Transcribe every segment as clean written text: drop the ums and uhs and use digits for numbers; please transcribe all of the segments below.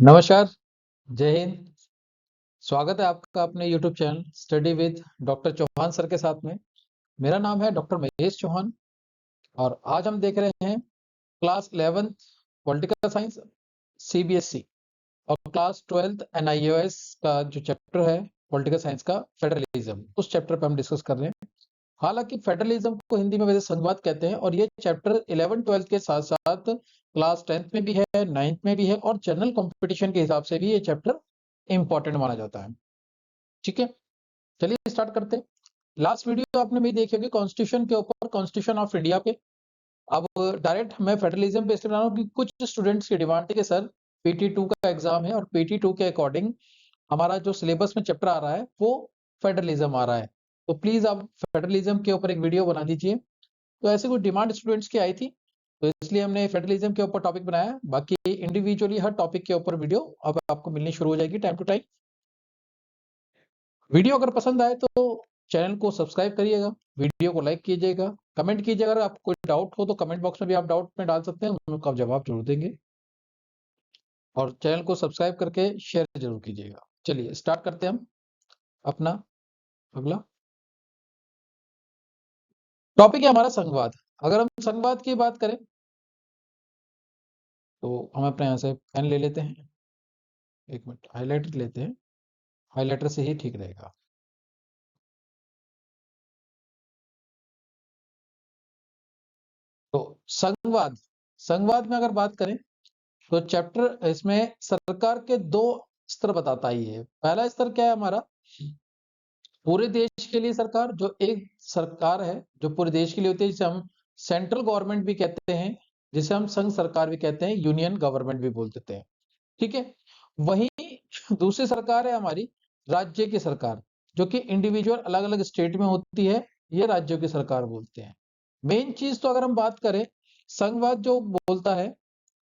नमस्कार, जय हिंद। स्वागत है आपका अपने YouTube channel study with doctor Chauhan sir के साथ में। मेरा नाम है डॉक्टर महेश चौहान और आज हम देख रहे हैं class 11th political science CBSE और क्लास 12th एनआईओएस का जो चैप्टर है पॉलिटिकल साइंस का फेडरलिज्म, उस चैप्टर पर हम डिस्कस कर रहे हैं। हालांकि फेडरलिज्म को हिंदी में वैसे संघवाद कहते हैं और ये चैप्टर 11th-12th के साथ साथ क्लास 10th में भी है, 9th में भी है और जनरल कंपटीशन के हिसाब से भी ये चैप्टर इंपॉर्टेंट माना जाता है। ठीक है, चलिए स्टार्ट करते हैं। लास्ट वीडियो आपने भी देखी होगी कॉन्स्टिट्यूशन के ऊपर, कॉन्स्टिट्यूशन ऑफ इंडिया पे। अब डायरेक्ट मैं फेडरलिज्म पे इसलिए बना रहा हूं कि कुछ स्टूडेंट्स की डिमांड थी कि सर PT2 का एग्जाम है और PT2 के अकॉर्डिंग हमारा जो सिलेबस में चैप्टर आ रहा है वो फेडरलिज्म आ रहा है, तो प्लीज आप फेडरलिज्म के ऊपर एक वीडियो बना दीजिए। तो ऐसे कुछ डिमांड स्टूडेंट्स की आई थी, तो इसलिए हमने फेडरलिज्म के ऊपर टॉपिक बनाया। बाकी इंडिविजुअली हर टॉपिक के ऊपर वीडियो अब आपको मिलनी शुरू हो जाएगी टाइम टू टाइम। वीडियो अगर पसंद आए तो चैनल को सब्सक्राइब करिएगा, वीडियो को लाइक कीजिएगा, कमेंट कीजिएगा। अगर आपको कोई डाउट हो तो कमेंट बॉक्स में भी आप डाउट में डाल सकते हैं, उनको आप जवाब जरूर देंगे। और चैनल को सब्सक्राइब करके शेयर जरूर कीजिएगा। चलिए स्टार्ट करते हैं हम अपना अगला टॉपिक है हमारा संघवाद। अगर हम संघवाद की बात करें तो हम अपने यहाँ से पेन ले लेते हैं, एक मिनट हाइलाइटर लेते हैं, हाइलाइटर से ही ठीक रहेगा। तो संघवाद, संघवाद में अगर बात करें तो चैप्टर इसमें सरकार के दो स्तर बताता ही है। पहला स्तर क्या है हमारा, पूरे देश के लिए सरकार, जो एक सरकार है जो पूरे देश के लिए होती है, जिसे हम सेंट्रल गवर्नमेंट भी कहते हैं, जिसे हम संघ सरकार भी कहते हैं, यूनियन गवर्नमेंट भी बोल देते हैं। ठीक है, वहीं दूसरी सरकार है हमारी राज्य की सरकार, जो कि इंडिविजुअल अलग अलग स्टेट में होती है, ये राज्यों की सरकार बोलते हैं। मेन चीज तो अगर हम बात करें, संघवाद जो बोलता है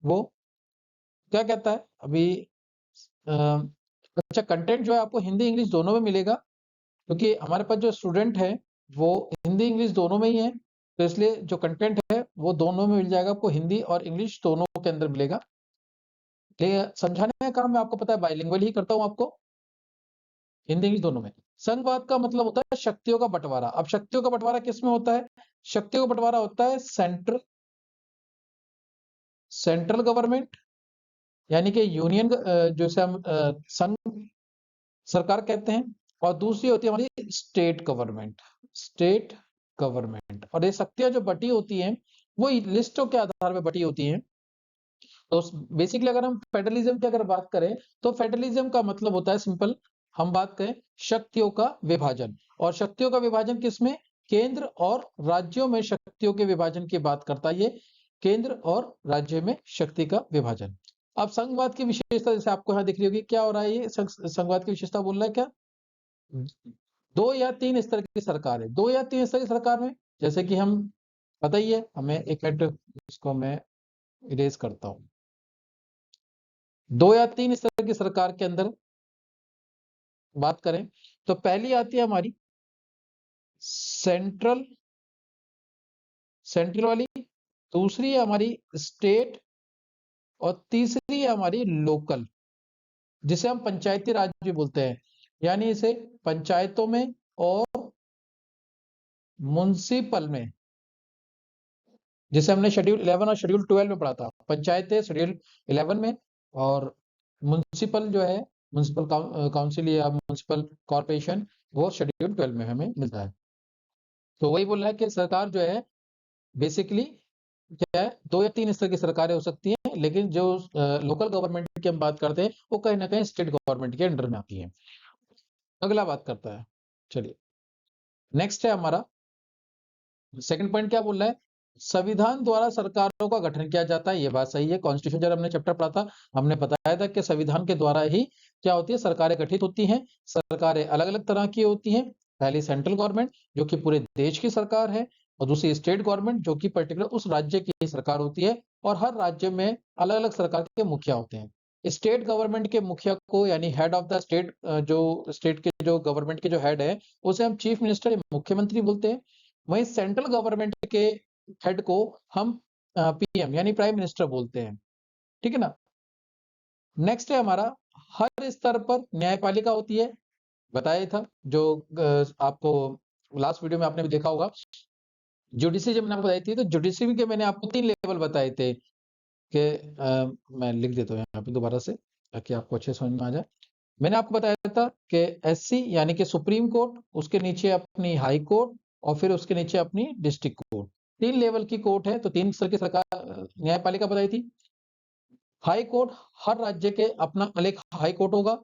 वो क्या कहता है अभी, अ, अच्छा कंटेंट जो है आपको हिंदी इंग्लिश दोनों में मिलेगा, क्योंकि हमारे पास जो स्टूडेंट है वो हिंदी इंग्लिश दोनों में ही है, तो इसलिए जो कंटेंट है वो दोनों में मिल जाएगा आपको, हिंदी और इंग्लिश दोनों के अंदर मिलेगा। लेकिन समझाने का काम मैं आपको पता है बाइलिंगुअल ही करता हूँ आपको, हिंदी इंग्लिश दोनों में। संघवाद का मतलब होता है शक्तियों का बंटवारा। अब शक्तियों का बंटवारा किस में होता है, शक्तियों का बंटवारा होता है सेंट्रल गवर्नमेंट, यानी कि यूनियन, जैसे हम संघ सरकार कहते हैं, और दूसरी होती है हमारी स्टेट गवर्नमेंट, स्टेट गवर्नमेंट। और ये शक्तियां जो बटी होती हैं वो लिस्टों के आधार पर बटी होती हैं। तो बेसिकली अगर हम फेडरलिज्म की अगर बात करें तो फेडरलिज्म का मतलब होता है सिंपल, हम बात करें शक्तियों का विभाजन। और शक्तियों का विभाजन किसमें, केंद्र और राज्यों में शक्तियों के विभाजन की बात करता है ये, केंद्र और राज्य में शक्ति का विभाजन। अब संघवाद की विशेषता जैसे आपको यहाँ दिख रही होगी, क्या हो रहा है ये संघवाद की विशेषता बोल रहा है क्या, दो या तीन स्तर की सरकार है, दो या तीन स्तर की सरकार में, जैसे कि हम पता ही है हमें, एक मिनट इसको मैं इरेज करता हूं। दो या तीन स्तर की सरकार के अंदर बात करें तो पहली आती है हमारी सेंट्रल, सेंट्रल वाली, दूसरी है हमारी स्टेट, और तीसरी है हमारी लोकल, जिसे हम पंचायती राज भी बोलते हैं। यानी इसे पंचायतों में और म्युनिसिपल में, जिसे हमने शेड्यूल 11 और शेड्यूल 12 में पढ़ा था, पंचायतें शेड्यूल 11 में, और म्युनिसिपल जो है म्युनिसिपल काउंसिल या म्युनिसिपल कॉर्पोरेशन वो शेड्यूल 12 में हमें मिलता है। तो वही बोल रहा है कि सरकार जो है बेसिकली क्या है, दो या तीन स्तर की सरकारें हो सकती हैं, लेकिन जो लोकल गवर्नमेंट की हम बात करते हैं वो कहीं ना कहीं स्टेट गवर्नमेंट के अंडर में आती है। अगला बात करता है, चलिए नेक्स्ट है हमारा सेकंड पॉइंट, क्या बोल रहा है, संविधान द्वारा सरकारों का गठन किया जाता है। ये बात सही है, कॉन्स्टिट्यूशन जब हमने चैप्टर पढ़ा था हमने बताया था कि संविधान के द्वारा ही क्या होती है, सरकारें गठित होती हैं। सरकारें अलग अलग तरह की होती हैं, पहली सेंट्रल गवर्नमेंट जो कि पूरे देश की सरकार है, और दूसरी स्टेट गवर्नमेंट जो कि पर्टिकुलर उस राज्य की सरकार होती है, और हर राज्य में अलग अलग सरकार के मुखिया होते हैं। स्टेट गवर्नमेंट के मुखिया को यानी हेड ऑफ द स्टेट, जो स्टेट के जो गवर्नमेंट के जो हेड है उसे हम चीफ मिनिस्टर या मुख्यमंत्री बोलते हैं। वहीं सेंट्रल गवर्नमेंट के हेड को हम PM यानी प्राइम मिनिस्टर बोलते हैं। ठीक है ना, नेक्स्ट है हमारा, हर स्तर पर न्यायपालिका होती है, बताया था जो आपको लास्ट वीडियो में आपने भी देखा होगा। जुडिशरी जब मैंने आपको बताई थी, तो जुडिशरी के मैंने आपको 3 लेवल बताए थे कि मैं लिख देता हूँ यहाँ पे दोबारा से ताकि आपको अच्छे समझ में आ जाए। मैंने आपको बताया था कि एससी यानी कि सुप्रीम कोर्ट, उसके नीचे अपनी हाई कोर्ट और फिर उसके नीचे अपनी डिस्ट्रिक्ट कोर्ट। 3 लेवल की कोर्ट है, तो 3 स्तर की सरकार न्यायपालिका बताई थी। हाई कोर्ट, हर राज्य के अपना अलग हाई कोर्ट होगा।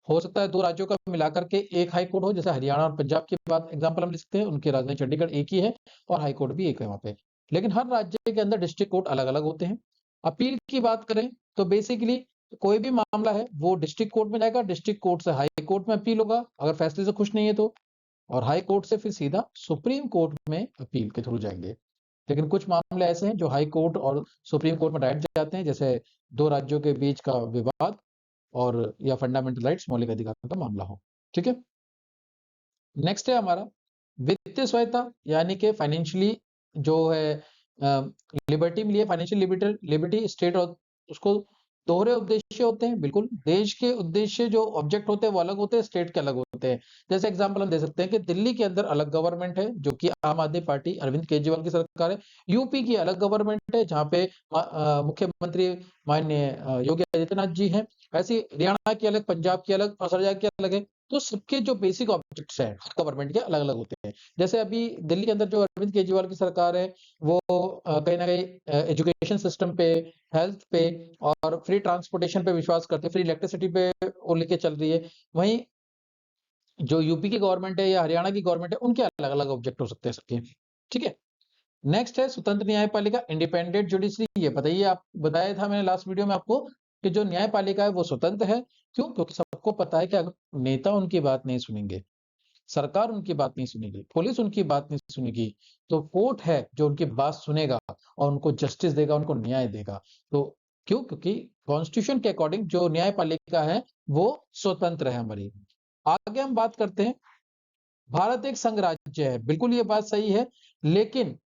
हो सकता है 2 राज्यों का मिलाकर के एक हाई कोर्ट हो, जैसे हरियाणा और पंजाब की बात एग्जांपल हम ले सकते हैं, उनकी राजधानी चंडीगढ़ एक ही है और हाई कोर्ट भी एक है वहाँ पे। लेकिन हर राज्य के अंदर डिस्ट्रिक्ट कोर्ट अलग-अलग होते हैं। अपील की बात करें तो बेसिकली कोई भी मामला है वो डिस्ट्रिक्ट कोर्ट में जाएगा, डिस्ट्रिक्ट कोर्ट से हाई कोर्ट में अपील होगा, अगर फैसले से खुश नहीं है तो, और हाई कोर्ट से फिर सीधा सुप्रीम कोर्ट में अपील के थ्रू जाएंगे। लेकिन कुछ मामले ऐसे हैं जो हाई कोर्ट और सुप्रीम कोर्ट में डायरेक्ट जाते हैं, जैसे 2 राज्यों के बीच का विवाद और या फंडामेंटल राइट्स मौलिक अधिकार का मामला हो। ठीक है, नेक्स्ट है हमारा वित्तीय स्वायत्ता, यानी कि फाइनेंशियली जो है लिबर्टी मिली है, फाइनेंशियल लिबर्टी स्टेट और उसको दोहरे उद्देश्य होते हैं। बिल्कुल, देश के उद्देश्य जो ऑब्जेक्ट होते हैं वो अलग होते हैं, स्टेट के अलग होते हैं। जैसे एग्जांपल हम दे सकते हैं कि दिल्ली के अंदर अलग गवर्नमेंट है जो कि आम आदमी पार्टी अरविंद केजरीवाल की सरकार है। यूपी की अलग गवर्नमेंट है जहाँ पे मुख्यमंत्री माननीय योगी आदित्यनाथ जी हैं। ऐसी हरियाणा की अलग, पंजाब की अलग और हरियाणा की अलग है। तो सबके जो बेसिक ऑब्जेक्ट्स हैं गवर्नमेंट के अलग अलग होते हैं। जैसे अभी दिल्ली के अंदर जो अरविंद केजरीवाल की सरकार है वो कहीं ना कहीं एजुकेशन सिस्टम पे, हेल्थ पे और फ्री ट्रांसपोर्टेशन पे विश्वास करते हैं, फ्री इलेक्ट्रिसिटी पे वो लेके चल रही है। वहीं जो यूपी की गवर्नमेंट है या हरियाणा की गवर्नमेंट है उनके अलग अलग ऑब्जेक्ट हो सकते हैं सबके। ठीक है, नेक्स्ट है स्वतंत्र न्यायपालिका, इंडिपेंडेंट जुडिशरी। ये बताइए, आप बताया था मैंने लास्ट वीडियो में आपको कि जो न्यायपालिका है वो स्वतंत्र है। क्यों? क्योंकि सबको पता है कि अगर नेता उनकी बात नहीं सुनेंगे, सरकार उनकी बात नहीं सुनेगी, पुलिस उनकी बात नहीं सुनेगी, तो कोर्ट है जो उनकी बात सुनेगा और उनको जस्टिस देगा, उनको न्याय देगा। तो क्यों? क्योंकि कॉन्स्टिट्यूशन के अकॉर्डिंग जो न्यायपालिका है वो स्वतंत्र है हमारी। आगे हम बात करते हैं, भारत एक संघ राज्य है, बिल्कुल ये बात सही है, लेकिन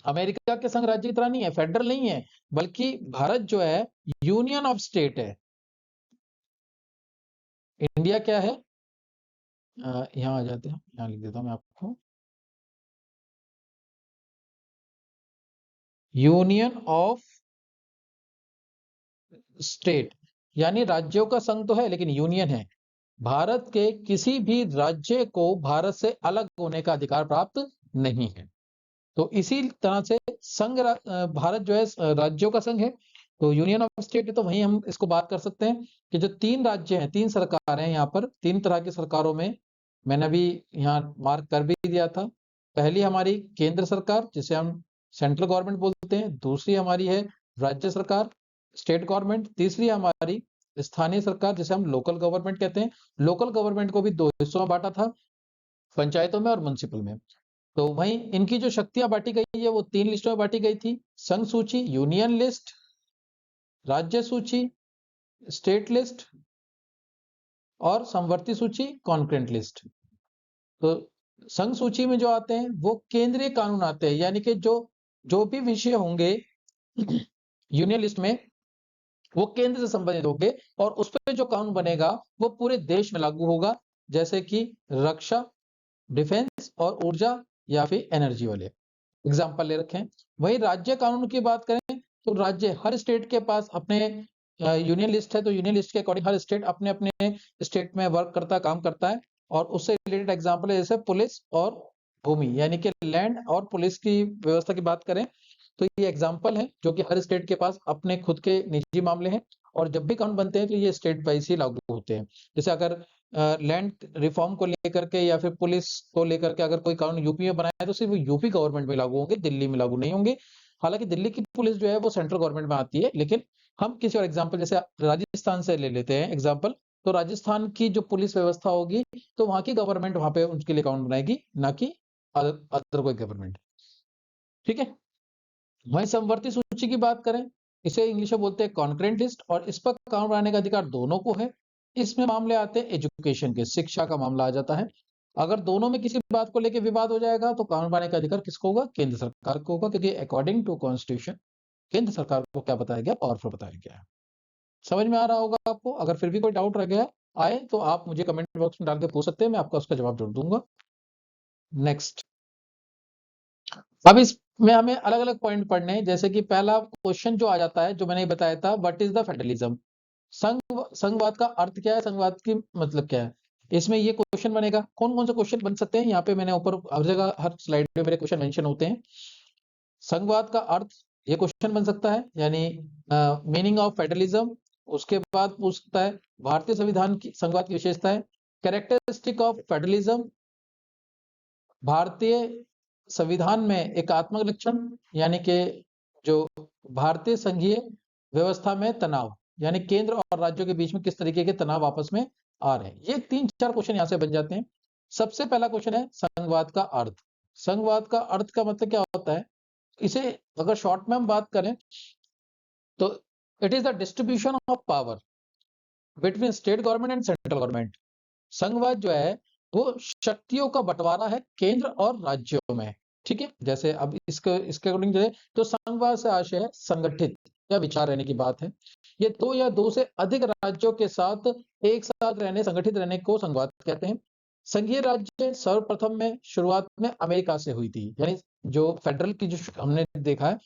अमेरिका के संघ राज्य की तरह नहीं है, फेडरल नहीं है, बल्कि भारत जो है यूनियन ऑफ स्टेट है। इंडिया क्या है? यहाँ आ जाते हैं, यहाँ लिख देता हूं मैं आपको, यूनियन ऑफ स्टेट, यानी राज्यों का संघ तो है लेकिन यूनियन है। भारत के किसी भी राज्य को भारत से अलग होने का अधिकार प्राप्त नहीं है। तो इसी तरह से भारत जो है राज्यों का संघ है, तो यूनियन ऑफ स्टेट है। तो वहीं हम इसको बात कर सकते हैं कि जो 3 राज्य हैं, 3 सरकार हैं यहाँ पर, 3 तरह की सरकारों में मैंने अभी यहाँ मार्क कर भी दिया था। पहली हमारी केंद्र सरकार जिसे हम सेंट्रल गवर्नमेंट बोलते हैं, दूसरी हमारी है राज्य सरकार, स्टेट गवर्नमेंट, तीसरी हमारी स्थानीय सरकार जिसे हम लोकल गवर्नमेंट कहते हैं। लोकल गवर्नमेंट को भी 2 हिस्सों में बांटा था, पंचायतों में और म्युनिसिपल में। तो वहीं इनकी जो शक्तियां बांटी गई है वो 3 लिस्टों में बांटी गई थी, संघ सूची यूनियन लिस्ट, राज्य सूची स्टेट लिस्ट और समवर्ती सूची कॉन्करेंट लिस्ट। तो संघ सूची में जो आते हैं वो केंद्रीय कानून आते हैं, यानी कि जो जो भी विषय होंगे यूनियन लिस्ट में वो केंद्र से संबंधित होंगे और उस पर जो कानून बनेगा वो पूरे देश में लागू होगा, जैसे कि रक्षा, डिफेंस और ऊर्जा या फिर एनर्जी वाले एग्जाम्पल ले रखे हैं। वहीं राज्य कानून की बात करें तो राज्य, हर स्टेट के पास अपने यूनियन लिस्ट है, तो यूनियन लिस्ट के अकॉर्डिंग हर स्टेट अपने अपने स्टेट में वर्क करता है, काम करता है। और उससे रिलेटेड एग्जाम्पल है जैसे पुलिस और भूमि, यानी कि लैंड और पुलिस की व्यवस्था की बात करें तो ये एग्जाम्पल है जो कि हर स्टेट के पास अपने खुद के निजी मामले हैं और जब भी कानून बनते हैं तो ये स्टेट वाइज ही लागू होते हैं। जैसे अगर लैंड रिफॉर्म को लेकर के या फिर पुलिस को लेकर के अगर कोई कानून यूपी में बनाया तो सिर्फ यूपी गवर्नमेंट में लागू होंगे, दिल्ली में लागू नहीं होंगे। हालांकि दिल्ली की पुलिस जो है वो सेंट्रल गवर्नमेंट में आती है, लेकिन हम किसी और एग्जाम्पल जैसे राजस्थान से ले लेते हैं एग्जाम्पल, तो राजस्थान की जो पुलिस व्यवस्था होगी तो वहां की गवर्नमेंट वहां पे उनके लिए कानून बनाएगी, ना कि अदर कोई गवर्नमेंट। ठीक है, वहीं समवर्ती सूची की बात करें, इसे इंग्लिश में बोलते हैं कॉन्करेंट लिस्ट, और इस पर कानून बनाने का अधिकार दोनों को है। इसमें मामले आते हैं एजुकेशन के, शिक्षा का मामला आ जाता है। अगर दोनों में किसी बात को लेकर विवाद हो जाएगा तो कानून बनाने का अधिकार किसको होगा? केंद्र सरकार को होगा, क्योंकि अकॉर्डिंग टू कॉन्स्टिट्यूशन केंद्र सरकार को क्या बताया गया? पावरफुल बताया गया है। समझ में आ रहा होगा आपको? अगर फिर भी कोई डाउट रह गया आए तो आप मुझे कमेंट बॉक्स में डाल के पूछ सकते हैं, मैं आपका उसका जवाब जरूर दूंगा। नेक्स्ट, अब इसमें हमें अलग अलग पॉइंट पढ़ने हैं। जैसे कि पहला क्वेश्चन जो आ जाता है, जो मैंने बताया था, व्हाट इज द फेडरलिज्म? संघवाद का अर्थ क्या है, संघवाद की मतलब क्या है? इसमें ये क्वेश्चन बनेगा। कौन कौन से क्वेश्चन बन सकते हैं, यहाँ पे मैंने ऊपर हर जगह हर स्लाइड पे मेरे क्वेश्चन मेंशन होते हैं। संघवाद का अर्थ, ये क्वेश्चन बन सकता है, यानी मीनिंग ऑफ फेडरलिज्म। उसके बाद पूछता है भारतीय संविधान की संघवाद की विशेषताएं, कैरेक्टरिस्टिक ऑफ फेडरलिज्म, भारतीय संविधान में एकात्मक लक्षण, यानी कि जो भारतीय संघीय व्यवस्था में तनाव, यानी केंद्र और राज्यों के बीच में किस तरीके के तनाव आपस में आ रहे हैं। ये 3-4 क्वेश्चन यहां से बन जाते हैं। सबसे पहला क्वेश्चन है संघवाद का अर्थ। संघवाद का अर्थ का मतलब क्या होता है? इसे अगर शॉर्ट में हम बात करें तो it is the distribution of power between state government and central government. संघवाद जो है वो शक्तियों का बंटवारा है केंद्र और राज्यों में। ठीक है, जैसे अब इसके अकॉर्डिंग जो है, तो संघवाद से आशय है संगठित या विचार रहने की बात है। ये दो या दो से अधिक राज्यों के साथ एक साथ रहने, संगठित रहने को संघवाद कहते हैं। संघीय राज्य सर्वप्रथम में शुरुआत में अमेरिका से हुई थी, यानी जो फेडरल की जो हमने देखा है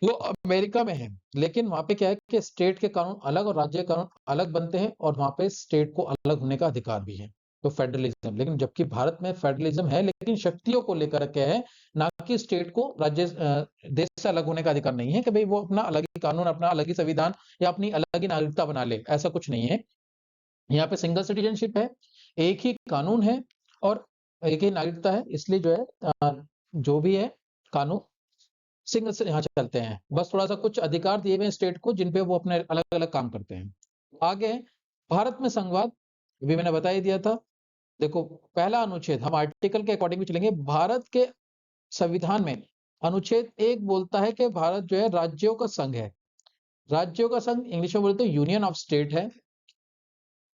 वो अमेरिका में है। लेकिन वहां पे क्या है कि स्टेट के कानून अलग और राज्य के कानून अलग बनते हैं, और वहां पे स्टेट को अलग होने का अधिकार भी है, तो फेडरलिज्म। लेकिन जबकि भारत में फेडरलिज्म है, लेकिन शक्तियों को लेकर के है, ना कि स्टेट को राज्य देश से अलग होने का अधिकार नहीं है कि भाई वो अपना अलग ही कानून, अपना अलग ही संविधान या अपनी अलग ही नागरिकता बना ले, ऐसा कुछ नहीं है। यहाँ पे सिंगल सिटीजनशिप है, एक ही कानून है और एक ही नागरिकता है, इसलिए जो है जो भी है कानून सिंगल से यहाँ चलते हैं। बस थोड़ा सा कुछ अधिकार दिए हुए स्टेट को जिन पे वो अपने अलग अलग काम करते हैं। आगे भारत में संघवाद, भी मैंने बता ही दिया था। देखो पहला अनुच्छेद, हम आर्टिकल के अकॉर्डिंग भी चलेंगे। भारत के संविधान में अनुच्छेद 1 बोलता है कि भारत जो है राज्यों का संघ है। राज्यों का संघ इंग्लिश में बोलते हैं यूनियन ऑफ स्टेट है।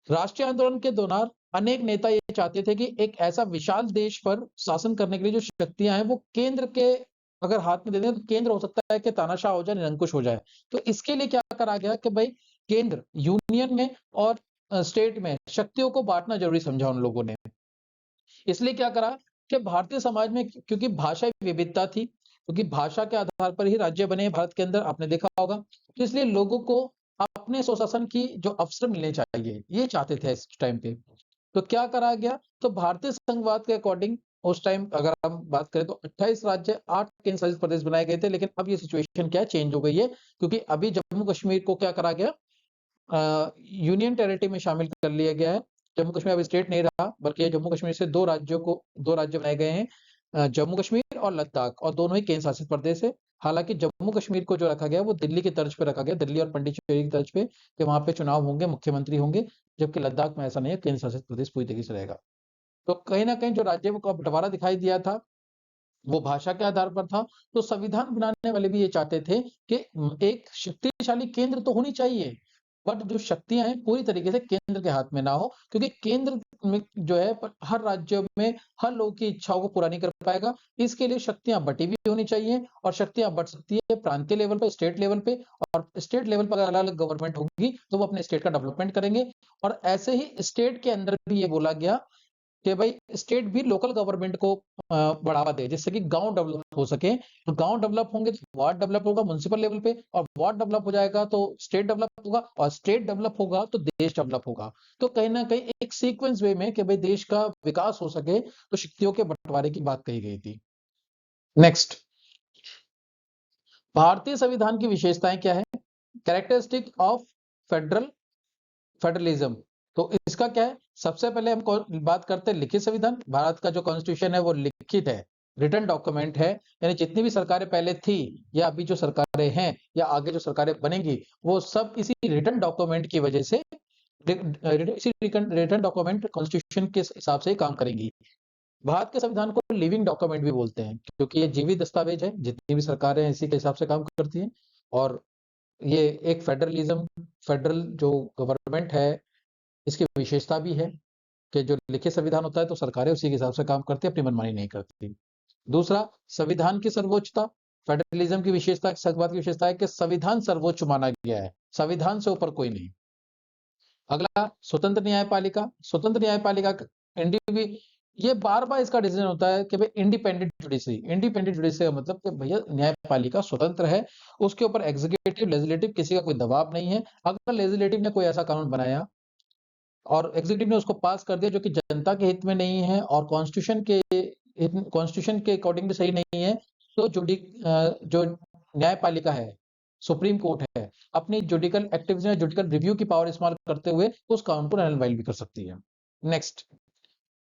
राष्ट्रीय आंदोलन के दौरान अनेक नेता ये चाहते थे कि एक ऐसा विशाल देश पर शासन करने के लिए जो शक्तियां हैं वो केंद्र के अगर हाथ में दे दें तो केंद्र हो सकता है कि तानाशाह हो जाए, निरंकुश हो जाए। तो इसके लिए क्या करा गया कि भाई केंद्र यूनियन में और स्टेट में शक्तियों को बांटना जरूरी समझा उन लोगों ने। इसलिए क्या करा कि भारतीय समाज में क्योंकि भाषा विविधता थी, क्योंकि भाषा के आधार पर ही राज्य बने भारत के अंदर, आपने देखा होगा, तो इसलिए लोगों को अपने स्वशासन की जो अवसर मिलने चाहिए ये चाहते थे इस टाइम पे। तो क्या करा गया, तो भारतीय संघवाद के अकॉर्डिंग उस टाइम अगर हम बात करें तो 28 राज्य, 8 केंद्र शासित प्रदेश बनाए गए थे। लेकिन अब ये सिचुएशन क्या चेंज हो गई है, क्योंकि अभी जम्मू कश्मीर को क्या करा गया, यूनियन टेरिटरी में शामिल कर लिया गया है। जम्मू कश्मीर अब स्टेट नहीं रहा, बल्कि जम्मू कश्मीर से दो राज्य बनाए गए हैं, जम्मू कश्मीर और लद्दाख, और दोनों ही केंद्र शासित प्रदेश है। हालांकि जम्मू कश्मीर को जो रखा गया वो दिल्ली की तर्ज पे रखा गया, दिल्ली और पंडिचेरी की तर्ज पे, कि वहां पे चुनाव होंगे, मुख्यमंत्री होंगे। जबकि लद्दाख में ऐसा नहीं है, केंद्र शासित प्रदेश पूरी तरीके से रहेगा। तो कहीं ना कहीं जो राज्यों का बंटवारा दिखाई दिया था वो भाषा के आधार पर था। तो संविधान बनाने वाले भी ये चाहते थे कि एक शक्तिशाली केंद्र तो होनी चाहिए, बट जो शक्तियां हैं पूरी तरीके से केंद्र के हाथ में ना हो, क्योंकि केंद्र में जो है हर राज्य में हर लोग की इच्छाओं को पूरा नहीं कर पाएगा। इसके लिए शक्तियां बटी हुई होनी चाहिए, और शक्तियां बट सकती है प्रांतीय लेवल पे, स्टेट लेवल पे। और स्टेट लेवल पर अगर अलग अलग गवर्नमेंट होगी तो वो अपने स्टेट का डेवलपमेंट करेंगे। और ऐसे ही स्टेट के अंदर भी ये बोला गया कि भाई स्टेट भी लोकल गवर्नमेंट को बढ़ावा दे, जिससे कि गांव डेवलप हो सके। तो गांव डेवलप होंगे तो वार्ड डेवलप होगा म्युनिसिपल लेवल पे, और वार्ड डेवलप हो जाएगा तो स्टेट डेवलप होगा, और स्टेट डेवलप होगा तो देश डेवलप होगा। तो कहीं ना कहीं एक सीक्वेंस वे में कि भाई देश का विकास हो सके, तो शक्तियों के बंटवारे की बात कही गई थी। नेक्स्ट, भारतीय संविधान की विशेषताएं क्या है, कैरेक्टरिस्टिक ऑफ फेडरल फेडरलिज्म। तो इसका क्या है, सबसे पहले हम बात करते हैं लिखित संविधान। भारत का जो कॉन्स्टिट्यूशन है वो लिखित है, रिटन डॉक्यूमेंट है। यानी जितनी भी सरकारें पहले थी या अभी जो सरकारें हैं या आगे जो सरकारें बनेंगी, वो सब इसी रिटन डॉक्यूमेंट की वजह से, इसी रिटन डॉक्यूमेंट कॉन्स्टिट्यूशन के हिसाब से ही काम करेंगी। भारत के संविधान को लिविंग डॉक्यूमेंट भी बोलते हैं, क्योंकि ये जीवित दस्तावेज है, जितनी भी सरकारें हैं इसी के हिसाब से काम करती हैं। और ये एक फेडरलिज्म, फेडरल जो गवर्नमेंट है, इसकी विशेषता भी है कि जो लिखित संविधान होता है तो सरकारें उसी के हिसाब से काम करती है, अपनी मनमानी नहीं करती। दूसरा, संविधान की सर्वोच्चता। फेडरलिज्म की विशेषता, संघवाद की विशेषता है कि संविधान सर्वोच्च माना गया है, संविधान से ऊपर कोई नहीं। अगला स्वतंत्र न्यायपालिका। स्वतंत्र न्यायपालिका इंडिवी ये बार-बार इसका डिसीजन होता है कि भाई इंडिपेंडेंट जुडिशरी। इंडिपेंडेंट जुडिशरी का मतलब कि भैया न्यायपालिका स्वतंत्र है, उसके ऊपर एग्जीक्यूटिव, लेजिस्लेटिव किसी का कोई दबाव नहीं है। अगर लेजिस्लेटिव ने कोई ऐसा कानून बनाया और एग्जीक्यूटिव ने उसको पास कर दिया जो कि जनता के हित में नहीं है और कॉन्स्टिट्यूशन के अकॉर्डिंग भी सही नहीं है, तो जो न्यायपालिका है, सुप्रीम कोर्ट है, अपनी जुडिकल एक्टिविटी या जुडिकल रिव्यू की पावर इस्तेमाल करते हुए उस कानून को नल भी कर सकती है। नेक्स्ट,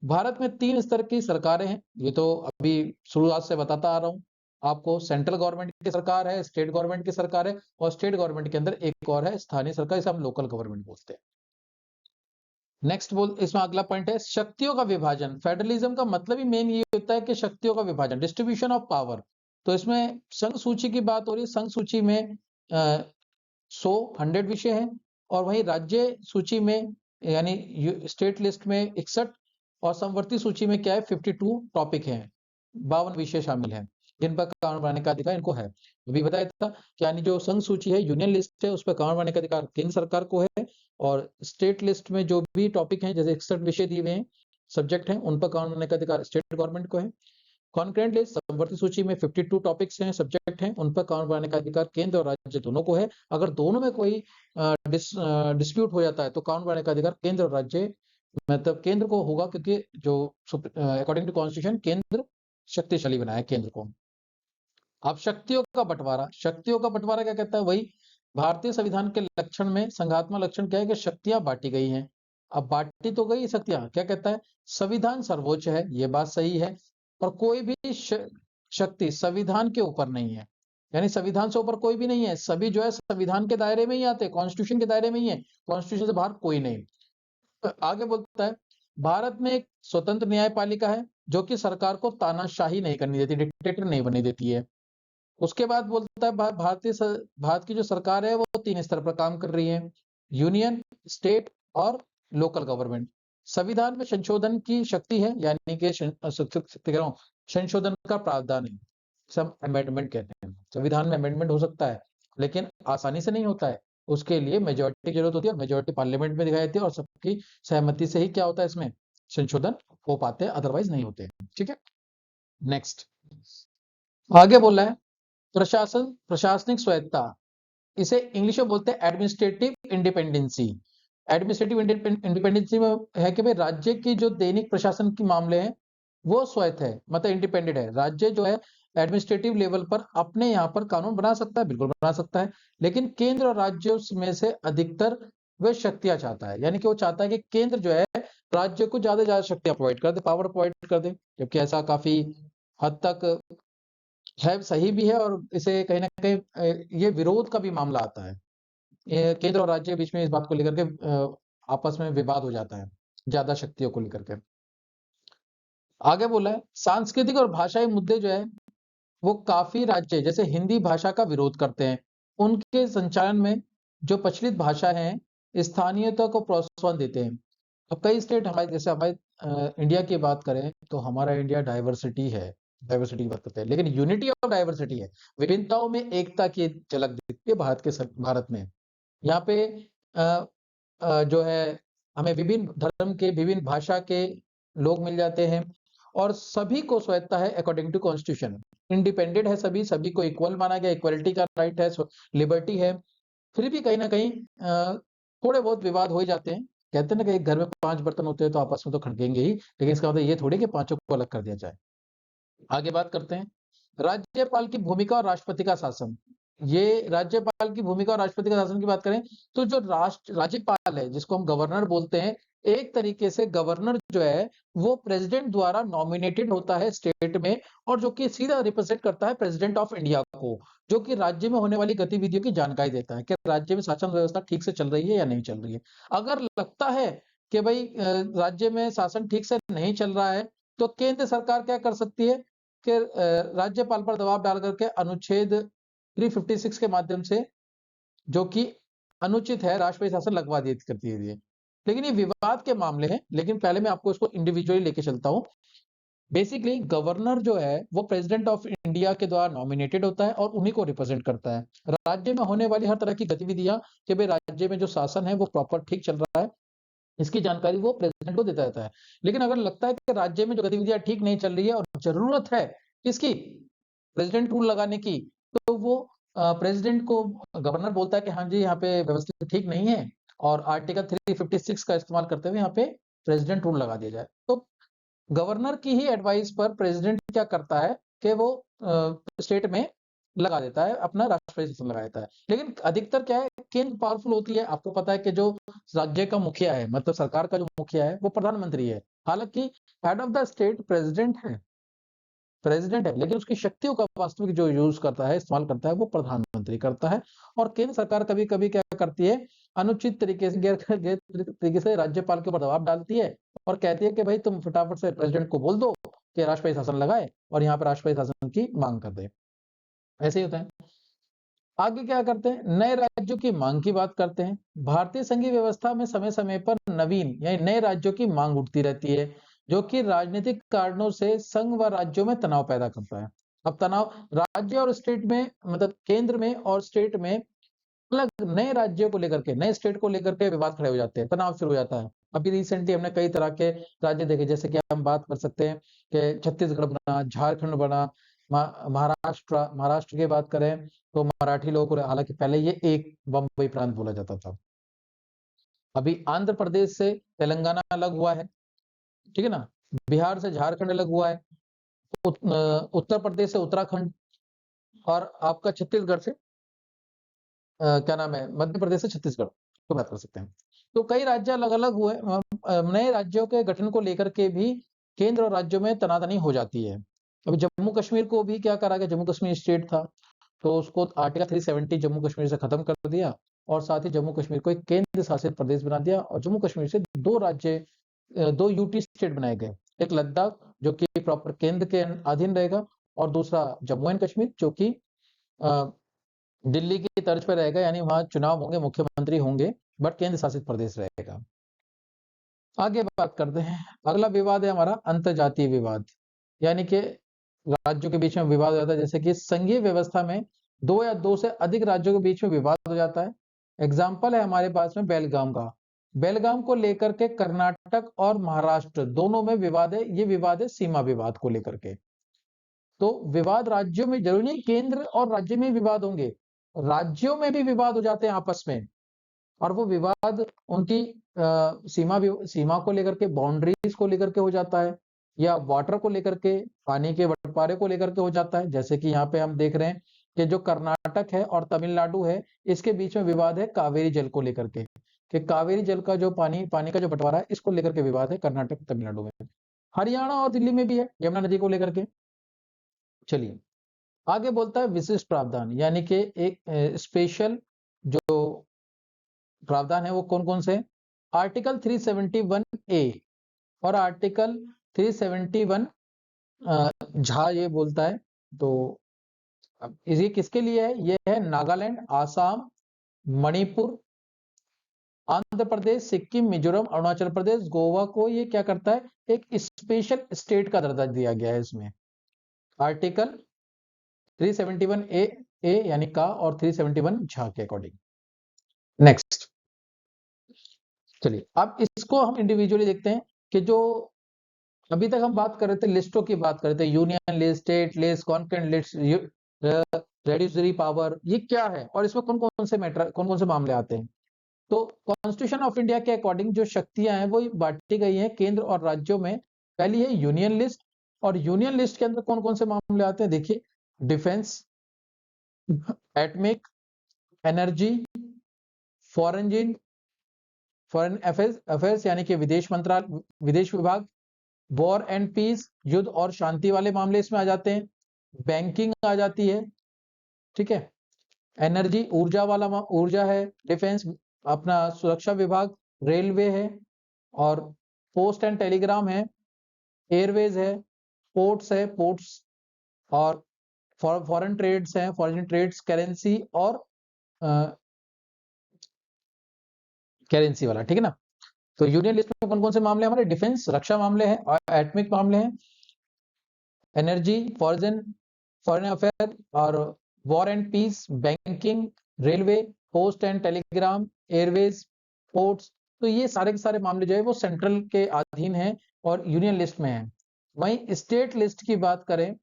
भारत में 3 स्तर की सरकारें हैं। ये तो अभी शुरुआत से बताता आ रहा हूँ आपको। सेंट्रल गवर्नमेंट की सरकार है, स्टेट गवर्नमेंट की सरकार है और स्टेट गवर्नमेंट के अंदर एक और है स्थानीय सरकार, इसे हम लोकल गवर्नमेंट बोलते हैं। नेक्स्ट इसमें अगला पॉइंट है शक्तियों का विभाजन। फेडरलिज्म का मतलब ही मेन ये होता है कि शक्तियों का विभाजन, डिस्ट्रीब्यूशन ऑफ पावर। तो इसमें संघ सूची की बात हो रही है। संघ सूची में 100 विषय हैं और वहीं राज्य सूची में यानी स्टेट लिस्ट में 61 और समवर्ती सूची में क्या है 52 टॉपिक हैं, 52 विषय शामिल हैं जिन पर कानून बनाने का अधिकार इनको है। अभी बताया था कि यानी जो संघ सूची है, यूनियन लिस्ट है, उस पर कानून बनाने का अधिकार केंद्र सरकार को है और स्टेट लिस्ट में जो भी टॉपिक हैं, जैसे 61 विषय दिए हुए हैं, सब्जेक्ट हैं, उन पर कानून बनाने का अधिकार स्टेट गवर्नमेंट को है। कॉन्करेंट लिस्ट, समवर्ती सूची में 52 टॉपिक्स हैं, सब्जेक्ट हैं, उन पर कानून बनाने का अधिकार केंद्र और राज्य दोनों को है। अगर दोनों में कोई डिस्प्यूट हो जाता है तो कानून बनाने का अधिकार केंद्र और राज्य मतलब केंद्र को होगा, क्योंकि जो अकॉर्डिंग टू कॉन्स्टिट्यूशन केंद्र शक्तिशाली बनाया केंद्र को। अब शक्तियों का बंटवारा। शक्तियों का बंटवारा क्या कहता है? वही भारतीय संविधान के लक्षण में संघात्मक लक्षण क्या है कि शक्तियां बांटी गई हैं। अब बांटी तो गई शक्तियां, क्या कहता है? संविधान सर्वोच्च है, ये बात सही है, और कोई भी शक्ति संविधान के ऊपर नहीं है, यानी संविधान से ऊपर कोई भी नहीं है। सभी जो है संविधान के दायरे में ही आते हैं, कॉन्स्टिट्यूशन के दायरे में ही है, कॉन्स्टिट्यूशन से बाहर कोई नहीं। आगे बोलता है भारत में एक स्वतंत्र न्यायपालिका है जो कि सरकार को तानाशाही नहीं करनी देती, डिक्टेटर नहीं बनने देती है। उसके बाद बोलता है भारत की जो सरकार है वो 3 स्तर पर काम कर रही है, यूनियन, स्टेट और लोकल गवर्नमेंट। संविधान में संशोधन की शक्ति है, यानी कि संशोधन का प्रावधान है, सब अमेंडमेंट कहते हैं। संविधान में अमेंडमेंट हो सकता है लेकिन आसानी से नहीं होता है, उसके लिए मेजोरिटी की जरूरत होती है और मेजोरिटी पार्लियामेंट में दिखाई देती है और सबकी सहमति से ही क्या होता है इसमें संशोधन हो पाते हैं, अदरवाइज नहीं होते हैं। ठीक है, नेक्स्ट आगे बोला है प्रशासनिक स्वायत्ता। इसे इंग्लिश में बोलते हैं एडमिनिस्ट्रेटिव इंडिपेंडेंसी। एडमिनिस्ट्रेटिव इंडिपेंडेंसी में है कि भाई राज्य की जो दैनिक प्रशासन के मामले हैं वो स्वायत्त है, मतलब इंडिपेंडेंट है। राज्य जो है एडमिनिस्ट्रेटिव लेवल पर अपने यहाँ पर कानून बना सकता है, बिल्कुल बना सकता है, लेकिन केंद्र और राज्यों में से अधिकतर वह शक्तियां चाहता है, यानी कि वो चाहता है कि केंद्र जो है राज्य को ज्यादा से ज्यादा शक्तियां प्रोवाइड कर दे, पावर प्रोवाइड कर दे, जबकि ऐसा काफी हद तक है, सही भी है और इसे कहीं ना कहीं ये विरोध का भी मामला आता है। केंद्र और राज्य के बीच में इस बात को लेकर के आपस में विवाद हो जाता है ज्यादा शक्तियों को लेकर के। आगे बोला है सांस्कृतिक और भाषाई मुद्दे जो है वो काफी राज्य जैसे हिंदी भाषा का विरोध करते हैं। उनके संचालन में जो प्रचलित भाषा है स्थानीयता को प्रोत्साहन देते हैं। अब कई स्टेट हमारे जैसे इंडिया की बात करें तो हमारा इंडिया डाइवर्सिटी है, डाइवर्सिटी की बात करते हैं, लेकिन यूनिटी ऑफ डाइवर्सिटी है, विभिन्नताओं में एकता की झलक दिखती है भारत में। यहाँ पे जो है हमें विभिन्न धर्म के, विभिन्न भाषा के लोग मिल जाते हैं और सभी को स्वायत्ता है अकॉर्डिंग टू कॉन्स्टिट्यूशन। इंडिपेंडेंट है सभी, सभी को इक्वल माना गया, इक्वलिटी का राइट है, लिबर्टी है। फिर भी कहीं ना कहीं थोड़े बहुत विवाद हो ही जाते हैं। कहते हैं ना कि एक घर में 5 बर्तन होते हैं तो आपस में तो खड़केंगे ही, लेकिन इसका मतलब ये थोड़ी कि पांचों को अलग कर दिया जाए। आगे बात करते हैं राज्यपाल की भूमिका और राष्ट्रपति का शासन। ये राज्यपाल की भूमिका और राष्ट्रपति का शासन की बात करें तो जो राज्यपाल है जिसको हम गवर्नर बोलते हैं, एक तरीके से गवर्नर जो है वो प्रेसिडेंट द्वारा नॉमिनेटेड होता है स्टेट में और जो कि सीधा रिप्रेजेंट करता है प्रेसिडेंट ऑफ इंडिया को, जो कि राज्य में होने वाली गतिविधियों की जानकारी देता है कि राज्य में शासन व्यवस्था ठीक से चल रही है या नहीं चल रही है। अगर लगता है कि भाई राज्य में शासन ठीक से नहीं चल रहा है तो केंद्र सरकार क्या कर सकती है कि राज्यपाल पर दबाव डाल करके अनुच्छेद 356 के माध्यम से, जो कि अनुचित है, राष्ट्रपति शासन लगवा दिए करती है। लेकिन ये विवाद के मामले हैं, लेकिन पहले मैं आपको इसको इंडिविजुअली लेके चलता हूं बेसिकली गवर्नर जो है वो प्रेसिडेंट ऑफ इंडिया के द्वारा नॉमिनेटेड होता है और उन्हीं को रिप्रेजेंट करता है। राज्य में होने वाली हर तरह की गतिविधियां कि भाई राज्य में जो शासन है वो प्रॉपर ठीक चल रहा है, इसकी जानकारी वो प्रेसिडेंट को देता रहता है। लेकिन अगर लगता है कि राज्य में जो गतिविधियां ठीक नहीं चल रही है और जरूरत है किसकी, प्रेसिडेंट रूल लगाने की, तो वो प्रेसिडेंट को गवर्नर बोलता है कि हाँ जी यहाँ पे व्यवस्था ठीक नहीं है और आर्टिकल 356 का इस्तेमाल करते हुए यहाँ पे प्रेसिडेंट रूल लगा दिया जाए। तो गवर्नर की ही एडवाइस पर प्रेसिडेंट क्या करता है कि वो स्टेट में लगा देता है, अपना राष्ट्रपति शासन लगा देता है। लेकिन अधिकतर क्या है, केंद्र पावरफुल होती है। आपको पता है कि जो राज्य का मुखिया है, मतलब सरकार का जो मुखिया है वो प्रधानमंत्री है। हालांकि head of the state president है, लेकिन उसकी शक्तियों का वास्तविक जो यूज करता है, इस्तेमाल करता है, वो प्रधानमंत्री करता है। और केंद्र सरकार कभी कभी क्या करती है, अनुचित तरीके से गैर तरीके से राज्यपाल के ऊपर दबाव डालती है और कहती है कि भाई तुम फटाफट से प्रेसिडेंट को बोल दो कि राष्ट्रपति शासन लगाए और यहाँ पर राष्ट्रपति शासन की मांग कर दे। ऐसे ही होता है। आगे क्या करते हैं, नए राज्यों की मांग की बात करते हैं। भारतीय संघीय व्यवस्था में समय समय पर नवीन यानी नए राज्यों की मांग उठती रहती है, जो कि राजनीतिक कारणों से संघ व राज्यों में तनाव पैदा करता है। अब तनाव राज्य और स्टेट में, मतलब केंद्र में और स्टेट में अलग, नए राज्यों को लेकर के, नए स्टेट को लेकर के विवाद खड़े हो जाते हैं, तनाव शुरू हो जाता है। अभी रिसेंटली हमने कई तरह के राज्य देखे, जैसे कि हम बात कर सकते हैं कि छत्तीसगढ़ बना, झारखंड बना, महाराष्ट्र की बात करें तो मराठी लोगों को, हालांकि पहले ये एक बम्बई प्रांत बोला जाता था। अभी आंध्र प्रदेश से तेलंगाना अलग हुआ है, ठीक है ना। बिहार से झारखंड अलग हुआ है, उत्तर प्रदेश से उत्तराखंड, और आपका छत्तीसगढ़ से क्या नाम है, मध्य प्रदेश से छत्तीसगढ़ तो बात कर सकते हैं। तो कई राज्य अलग अलग हुए। नए राज्यों के गठन को लेकर के भी केंद्र और राज्यों में तनातनी हो जाती है। अभी जम्मू कश्मीर को भी क्या करा गया, जम्मू कश्मीर स्टेट था तो उसको आर्टिकल 370 जम्मू कश्मीर से खत्म कर दिया और साथ ही जम्मू कश्मीर को एक केंद्र शासित प्रदेश बना दिया और जम्मू कश्मीर से दो राज्य, दो यूटी स्टेट बनाए गए। एक लद्दाख जो कि प्रॉपर केंद्र के अधीन रहेगा और दूसरा जम्मू एंड कश्मीर जो कि दिल्ली की तर्ज पर रहेगा, यानी वहां चुनाव होंगे, मुख्यमंत्री होंगे, बट केंद्र शासित प्रदेश रहेगा। आगे बात करते हैं, अगला विवाद है हमारा अंतर्जातीय विवाद, यानी कि राज्यों के बीच में विवाद हो जाता है। जैसे कि संघीय व्यवस्था में दो या दो से अधिक राज्यों के बीच में विवाद हो जाता है। एग्जाम्पल है हमारे पास में बेलगाम का। बेलगाम को लेकर के कर्नाटक और महाराष्ट्र दोनों में विवाद है। ये विवाद है सीमा विवाद को लेकर के। तो विवाद राज्यों में, जरूरी नहीं केंद्र और राज्य में विवाद होंगे, राज्यों में भी विवाद हो जाते हैं आपस में। और वो विवाद उनकी सीमा को लेकर के, बाउंड्रीज को लेकर के हो जाता है, या वाटर को लेकर के, पानी के बंटवारे को लेकर के हो जाता है। जैसे कि यहाँ पे हम देख रहे हैं कि जो कर्नाटक है और तमिलनाडु है, इसके बीच में विवाद है कावेरी जल को लेकर के, कि कावेरी जल का जो पानी का जो बंटवारा है, इसको लेकर के विवाद है कर्नाटक तमिलनाडु में। हरियाणा और दिल्ली में भी है यमुना नदी को लेकर के। चलिए आगे बोलता है विशिष्ट प्रावधान, यानी कि एक स्पेशल जो प्रावधान है वो कौन कौन से, आर्टिकल 371 ए और आर्टिकल 371 झा ये बोलता है। तो अब ये किसके लिए है, ये है नागालैंड, आसाम, मणिपुर, आंध्र प्रदेश, सिक्किम, मिजोरम, अरुणाचल प्रदेश, गोवा को ये क्या करता है, एक स्पेशल स्टेट का दर्जा दिया गया है इसमें। आर्टिकल 371 ए यानी का और 371 झा के अकॉर्डिंग। नेक्स्ट, चलिए अब इसको हम इंडिविजुअली देखते हैं कि जो अभी तक हम बात कर रहे थे, लिस्टों की बात कर रहे थे, union list, state list, concurrent list, residuary power, ये क्या है और इसमें कौन कौन से मैटर, कौन कौन से मामले आते हैं। तो कॉन्स्टिट्यूशन ऑफ इंडिया के अकॉर्डिंग जो शक्तियां हैं वो बांटी गई हैं केंद्र और राज्यों में। पहली है यूनियन लिस्ट, और यूनियन लिस्ट के अंदर कौन कौन से मामले आते हैं, देखिए, defence, atomic, energy, foreign foreign affairs यानी कि विदेश मंत्रालय, विदेश विभाग, वॉर एंड पीस, युद्ध और शांति वाले मामले इसमें आ जाते हैं, बैंकिंग आ जाती है, ठीक है, एनर्जी ऊर्जा वाला ऊर्जा है, डिफेंस अपना सुरक्षा विभाग, रेलवे है, और पोस्ट एंड टेलीग्राम है, एयरवेज है, पोर्ट्स है, पोर्ट्स, और फॉरेन ट्रेड्स हैं, फॉरेन ट्रेड्स, करेंसी और करेंसी वाला, ठीक है ना। तो यूनियन लिस्ट में कौन कौन से मामले हमारे, डिफेंस रक्षा मामले हैं और एटमिक मामले हैं, एनर्जी, फॉरेन अफेयर और war and peace, banking, railway, post and telegram, airways, ports. तो ये सारे के सारे मामले जो है वो सेंट्रल के अधीन हैं और यूनियन लिस्ट में हैं। वहीं स्टेट लिस्ट की बात करें,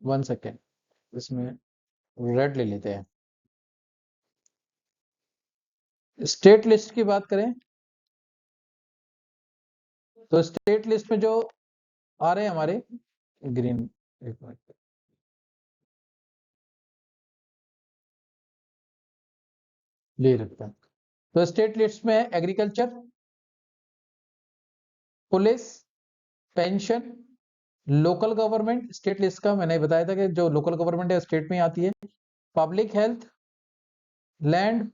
1 सेकेंड, इसमें रेड ले लेते हैं। स्टेट लिस्ट की बात करें तो स्टेट लिस्ट में जो आ रहे हैं हमारे ग्रीन, एक मिनट, ले रखता है। तो स्टेट लिस्ट में agriculture, police, pension, local government. State list का मैंने बताया था कि जो लोकल गवर्नमेंट है स्टेट में आती है, public health, land,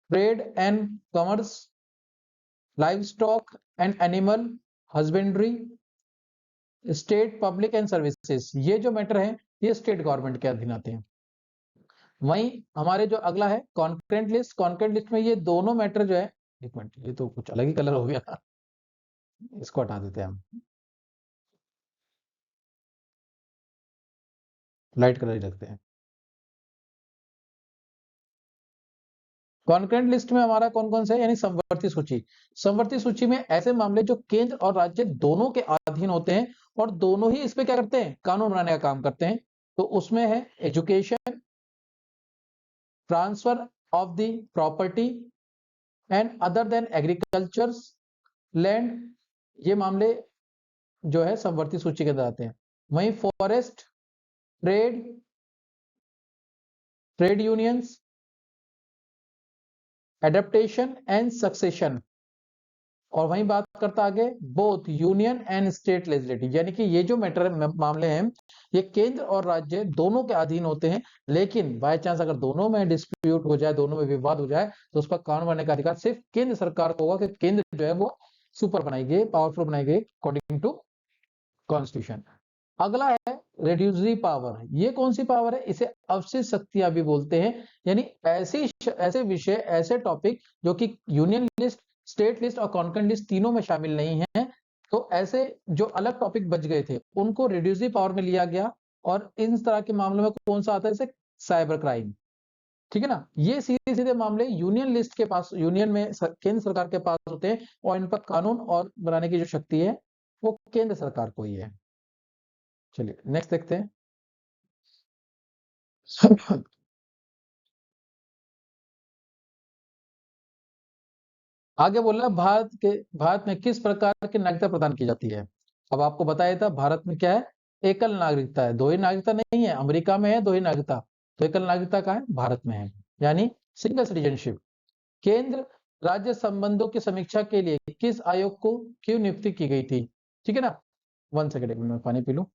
trade and commerce, live stock and animal husbandry, state public and services. ये जो मैटर है ये स्टेट गवर्नमेंट के अधीन आते हैं। वहीं हमारे जो अगला है कॉन्करेंट लिस्ट, कॉन्करेंट लिस्ट में ये दोनों मैटर जो है, एक मिनट, ये तो कुछ अलग ही कलर हो गया, इसको हटा देते हैं हम, लाइट कलर ही रखते हैं। कॉन्करेंट लिस्ट में हमारा कौन कौन सा है, यानी समवर्ती सूची। समवर्ती सूची में ऐसे मामले जो केंद्र और राज्य दोनों के अधीन होते हैं और दोनों ही इस पे क्या करते हैं, कानून बनाने का काम करते हैं। तो उसमें है education, transfer of the property and other than agriculture land, ये मामले जो है समवर्ती सूची के अंदर आते हैं। वहीं forest, trade unions, adaptation and succession, और वहीं बात करता आगे both union and state legislative, यानी कि ये जो मैटर मामले हैं ये केंद्र और राज्य दोनों के अधीन होते हैं, लेकिन बाय चांस अगर दोनों में डिस्प्यूट हो जाए, दोनों में विवाद हो जाए, तो उस पर कानून बनने का अधिकार सिर्फ केंद्र सरकार को होगा कि केंद्र जो है वो सुपर बनाई गई, पावरफुल बनाई गई अकॉर्डिंग टू कॉन्स्टिट्यूशन। अगला है रेड्यूसरी पावर। ये कौन सी पावर है, इसे अवशिष्ट शक्तियां भी बोलते हैं, यानी ऐसे विषय, ऐसे टॉपिक जो कि यूनियन लिस्ट, स्टेट लिस्ट और कॉन्करेंट लिस्ट तीनों में शामिल नहीं है, तो ऐसे जो अलग टॉपिक बच गए थे उनको रेड्यूसरी पावर में लिया गया। और इन तरह के मामलों में कौन सा आता है, जैसे साइबर क्राइम, ठीक है ना। ये सीधे सीधे मामले यूनियन लिस्ट के पास, यूनियन में केंद्र सरकार के पास होते हैं, और इन पर कानून और बनाने की जो शक्ति है वो केंद्र सरकार को ही है। चलिए नेक्स्ट देखते हैं। आगे बोल रहा है भारत में किस प्रकार की नागरिकता प्रदान की जाती है। अब आपको बताया था भारत में क्या है, एकल नागरिकता है, दो ही नागरिकता नहीं है। अमेरिका में है दो ही नागरिकता, तो एकल नागरिकता कहाँ है, भारत में है, यानी सिंगल सिटीजनशिप। केंद्र राज्य संबंधों की समीक्षा के लिए किस आयोग को क्यों नियुक्ति की गई थी, ठीक है ना। 1 सेकेंड, एक मिनट में पानी पी लूं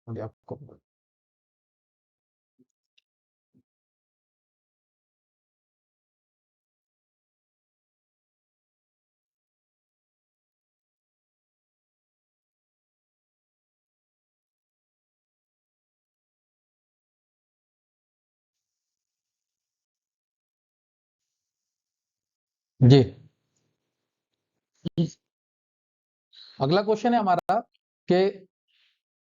आपको। जी, अगला क्वेश्चन है हमारा कि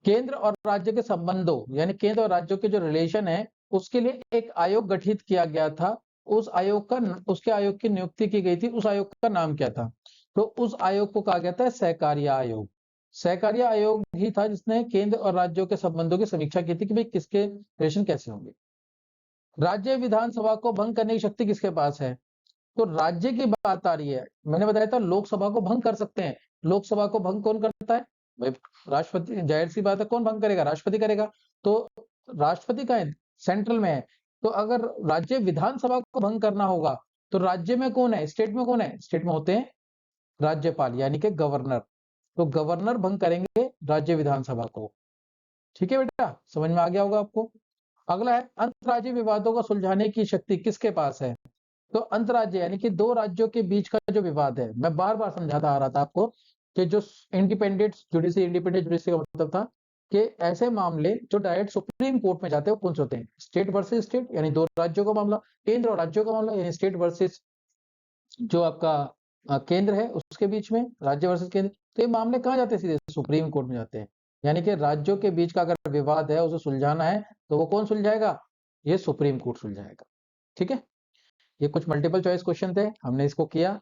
केंद्र और राज्य के संबंधों, यानी केंद्र और राज्यों के जो रिलेशन है उसके लिए एक आयोग गठित किया गया था। उस आयोग का, उसके आयोग की नियुक्ति की गई थी, उस आयोग का नाम क्या था। तो उस आयोग को कहा गया था सहकारिता आयोग। सहकारिता आयोग ही था जिसने केंद्र और राज्यों के संबंधों की समीक्षा की थी कि भाई किसके रिलेशन कैसे होंगे। राज्य विधानसभा को भंग करने की शक्ति किसके पास है। तो राज्य की बात आ रही है, मैंने बताया था लोकसभा को भंग कर सकते हैं। लोकसभा को भंग कौन करता है भाई, राष्ट्रपति, जाहिर सी बात है, कौन भंग करेगा, राष्ट्रपति करेगा। तो राष्ट्रपति का है, सेंट्रल में है। तो अगर राज्य विधानसभा को भंग करना होगा तो राज्य में कौन है, स्टेट में कौन है, स्टेट में होते हैं राज्यपाल यानी कि गवर्नर। तो गवर्नर भंग करेंगे राज्य विधानसभा को। ठीक है बेटा, समझ में आ गया होगा आपको। अगला है अंतर्राज्यीय विवादों को सुलझाने की शक्ति किसके पास है। तो अंतरराज्य यानी कि दो राज्यों के बीच का जो विवाद है, मैं बार बार समझाता आ रहा था आपको कि जो इंडिपेंडेंट जुडिशरी का मतलब था कि ऐसे मामले जो डायरेक्ट सुप्रीम कोर्ट में जाते हैं वो कौन से होते हैं, स्टेट वर्सेस स्टेट, यानी दो राज्यों का मामला, केंद्र और राज्यों का मामला, यानी स्टेट वर्सेस जो आपका केंद्र है उसके बीच में, राज्य वर्सेस केंद्र। तो ये मामले कहाँ जाते हैं, सीधे सुप्रीम कोर्ट में जाते हैं। यानी कि राज्यों के बीच का अगर विवाद है उसे सुलझाना है तो वो कौन सुलझाएगा? ये सुप्रीम कोर्ट सुलझाएगा। ठीक है, ये कुछ मल्टीपल चॉइस क्वेश्चन थे, हमने इसको किया।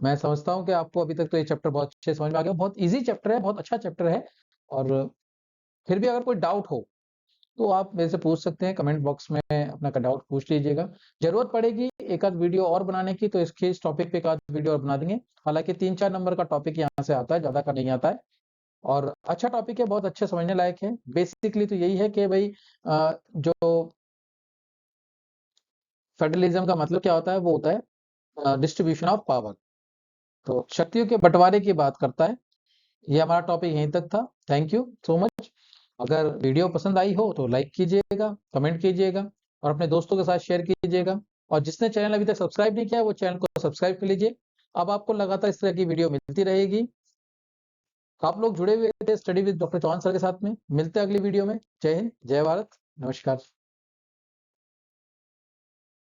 मैं समझता हूँ कि आपको अभी तक तो ये चैप्टर बहुत अच्छे समझ में आ गया। बहुत इजी चैप्टर है, बहुत अच्छा चैप्टर है। और फिर भी अगर कोई डाउट हो तो आप मेरे से पूछ सकते हैं, कमेंट बॉक्स में अपना डाउट पूछ लीजिएगा। जरूरत पड़ेगी एक आध वीडियो और बनाने की तो इस टॉपिक पे एक आध वीडियो और बना देंगे। हालांकि 3-4 नंबर का टॉपिक यहाँ से आता है, ज्यादा का नहीं आता है। और अच्छा टॉपिक है, बहुत अच्छे समझने लायक है। बेसिकली तो यही है कि भाई जो फेडरलिज्म का मतलब क्या होता है, वो होता है डिस्ट्रीब्यूशन ऑफ पावर। तो शक्तियों के बंटवारे की बात करता है। ये हमारा टॉपिक यहीं तक था। Thank you so much. अगर वीडियो पसंद आई हो तो लाइक कीजिएगा, कमेंट कीजिएगा और अपने दोस्तों के साथ शेयर कीजिएगा। और जिसने चैनल अभी तक सब्सक्राइब नहीं किया है वो चैनल को सब्सक्राइब कर लीजिए। अब आपको लगातार इस तरह की वीडियो मिलती रहेगी। आप लोग जुड़े हुए थे study with doctor Chauhan sir के साथ में। मिलते हैं अगली वीडियो में। जय हिंद, जय भारत, नमस्कार।